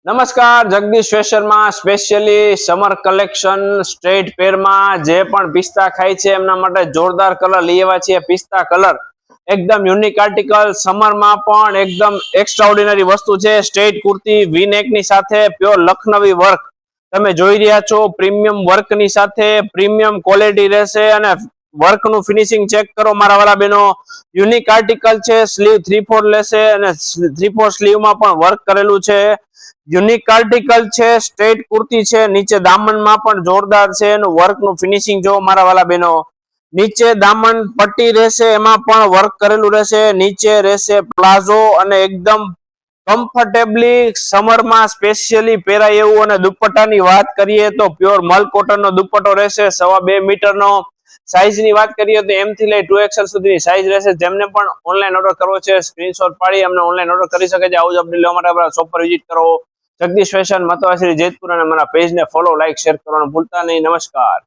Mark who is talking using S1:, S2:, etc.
S1: નમસ્કાર, જગદીશ ફેશનમાં specially summer collection straight પેરમાં જે પણ પિસ્તા ખાય છે એમના માટે જોરદાર કલર લઈ આવ્યા છીએ. પિસ્તા કલર એકદમ યુનિક આર્ટિકલ, સમરમાં પણ એકદમ એક્સ્ટ્રાઓર્ડિનરી વસ્તુ છે. સ્ટ્રેટ કુર્તી વી નેકની સાથે પ્યોર લખનવી વર્ક તમે જોઈ રહ્યા છો. પ્રીમિયમ વર્કની સાથે પ્રીમિયમ ક્વોલિટી રહેશે અને વર્કનું ફિનિશિંગ ચેક કરો મારા વાલા બેનો. યુનિક આર્ટિકલ છે. સ્લીવ 3/4 લેશે અને 3/4 સ્લીવમાં પણ વર્ક કરેલું છે. યુનિક આર્ટિકલ છે. સ્ટ્રેટ કુર્તી છે. નીચે દામનમાં પણ જોરદાર છે. એનું વર્કનું ફિનિશિંગ જો મારા વાલા બેનો. નીચે દામન પટ્ટી રહેશે, એમાં પણ વર્ક કરેલું રહેશે. નીચે રહેશે પ્લાઝો અને એકદમ કમ્ફર્ટેબલી સમરમાં સ્પેશિયલી પહેરાય એવું. અને દુપટ્ટાની વાત કરીએ તો પ્યોર મલ કોટનનો દુપટ્ટો રહેશે. 2.5 મીટરનો. સાઈઝની વાત કરીએ તો M થી લઈ 2XL સુધીની સાઈઝ રહેશે. જેમને પણ ઓનલાઈન ઓર્ડર કરવો છે સ્ક્રીનશોટ પાડી અમને ઓનલાઈન ઓર્ડર કરી શકે છે. આવું જ અપડેટ લેવા માટે આપણા શોપ પર વિઝિટ કરો. જગદીશ ફેશન, મતવાશ્રી, જેતપુર, અને મારા પેજને ફોલો, લાઈક, શેર કરવાનું ભૂલતા નહીં. નમસ્કાર.